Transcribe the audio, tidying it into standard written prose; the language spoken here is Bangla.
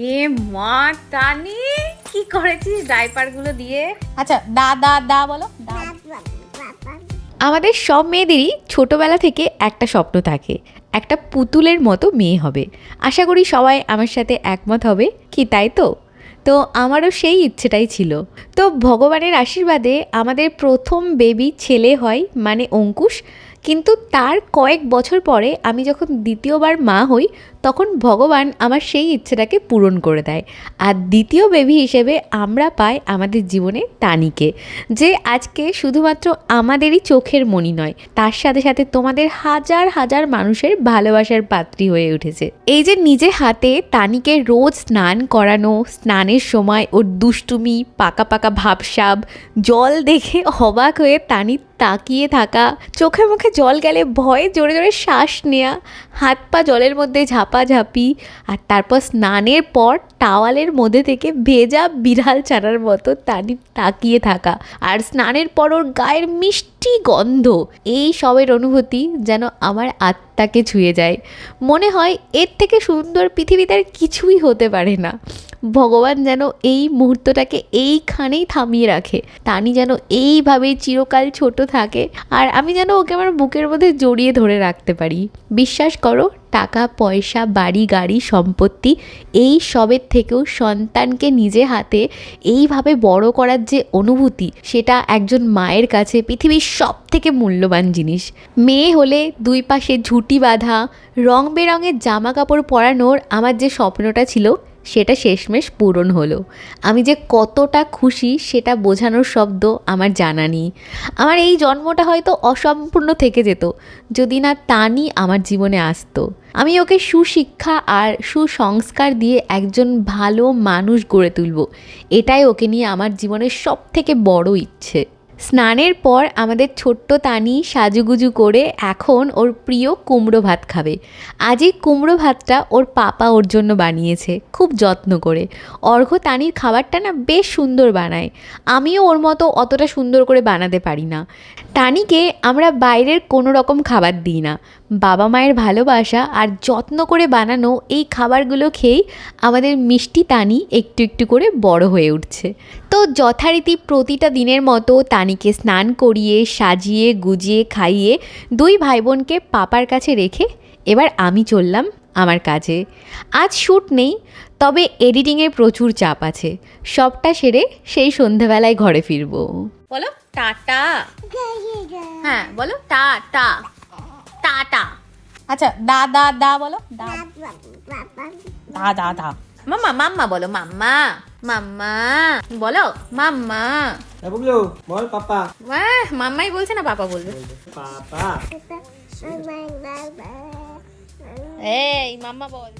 এ মা টানি, কি করেছিস ডাইপার গুলো দিয়ে? আচ্ছা দা দা দা বলো। আমাদের সব মেয়েদেরই ছোটোবেলা থেকে একটা স্বপ্ন থাকে, একটা পুতুলের মতো মেয়ে হবে। আশা করি সবাই আমার সাথে একমত হবে কি, তাই তো? তো আমারও সেই ইচ্ছেটাই ছিল। তো ভগবানের আশীর্বাদে আমাদের প্রথম বেবি ছেলে হয়, মানে অঙ্কুশ। কিন্তু তার কয়েক বছর পরে আমি যখন দ্বিতীয়বার মা হই, তখন ভগবান আমার সেই ইচ্ছেটাকে পূরণ করে দেয়। আর দ্বিতীয় বেবি হিসেবে আমরা পাই আমাদের জীবনে তানিকে, যে আজকে শুধুমাত্র আমাদেরই চোখের মণি নয়, তার সাথে সাথে তোমাদের হাজার হাজার মানুষের ভালোবাসার পাত্রী হয়ে উঠেছে। এই যে নিজে হাতে তানিকে রোজ স্নান করানো, স্নানের সময় ওর দুষ্টুমি, পাকা পাকা ভাবসাব, জল দেখে অবাক হয়ে তানি তাকিয়ে থাকা, চোখে মুখে জল গেলে ভয়ে জোরে জোরে শ্বাস নেওয়া, হাত পা জলের মধ্যে ঝাপাঝাপি, আর তারপর স্নানের পর টাওয়ালের মধ্যে থেকে ভেজা বিড়াল ছাড়ার মতো তানি তাকিয়ে থাকা, আর স্নানের পর ওর গায়ের মিষ্টি গন্ধ, এই সবের অনুভূতি যেন আমার আত্মাকে ছুঁয়ে যায়। মনে হয় এর থেকে সুন্দর পৃথিবীতে আর কিছুই হতে পারে না। ভগবান যেন এই মুহূর্তটাকে এইখানেই থামিয়ে রাখে, তানি যেন এইভাবেই চিরকাল ছোট থাকে, আর আমি যেন ওকে আমার বুকের মধ্যে জড়িয়ে ধরে রাখতে পারি। বিশ্বাস করো, টাকা পয়সা, বাড়ি গাড়ি, সম্পত্তি, এই সবের থেকেও সন্তানকে নিজে হাতে এইভাবে বড় করার যে অনুভূতি, সেটা একজন মায়ের কাছে পৃথিবীর সব থেকে মূল্যবান জিনিস। মেয়ে হলে দুই পাশে ঝুঁটি বাঁধা, রং বেরঙের জামা কাপড় পরানোর আমার যে স্বপ্নটা ছিল, সেটা শেষমেশ পূরণ হলো। আমি যে কতটা খুশি সেটা বোঝানোর শব্দ আমার জানা নেই। আমার এই জন্মটা হয়তো অসম্পূর্ণ থেকে যেত যদি না তানি আমার জীবনে আসতো। আমি ওকে সুশিক্ষা আর সুসংস্কার দিয়ে একজন ভালো মানুষ গড়ে তুলব, এটাই ওকে নিয়ে আমার জীবনের সব থেকে বড় ইচ্ছে। স্নানের পর আমাদের ছোট্ট তানি সাজুগুজু করে এখন ওর প্রিয় কুমড়ো ভাত খাবে। আজ এই কুমড়ো ভাতটা ওর পাপা ওর জন্য বানিয়েছে খুব যত্ন করে। অর্ঘ্য তানির খাবারটা না বেশ সুন্দর বানায়, আমিও ওর মতো অতটা সুন্দর করে বানাতে পারি না। তানিকে আমরা বাইরের কোনো রকম খাবার দিই না, বাবা মায়ের ভালোবাসা আর যত্ন করে বানানো এই খাবারগুলো খেয়েই আমাদের মিষ্টি তানি একটু একটু করে বড় হয়ে উঠছে। তো যথারীতি প্রতিটা দিনের মতো তানিকে স্নান করিয়ে, সাজিয়ে গুজিয়ে, খাইয়ে দুই ভাই বোনকে পাপার কাছে রেখে এবার আমি চললাম আমার কাজে। আজ শ্যুট নেই, তবে এডিটিংয়ের প্রচুর চাপ আছে। সবটা সেরে সেই সন্ধেবেলায় ঘরে ফিরবো। বলো টাটা। হ্যাঁ বলো টাটা টাটা। আচ্ছা দা দা দা বলো। দা দা দা দা। মাম্মা মাম্মা বলো, মাম্মা মাম্মা বলো, মাম্মা। বুবলু বল পাপা। মাম্মাই বলছে না পাপা বলবে? পাপা। এই মাম্মা বল।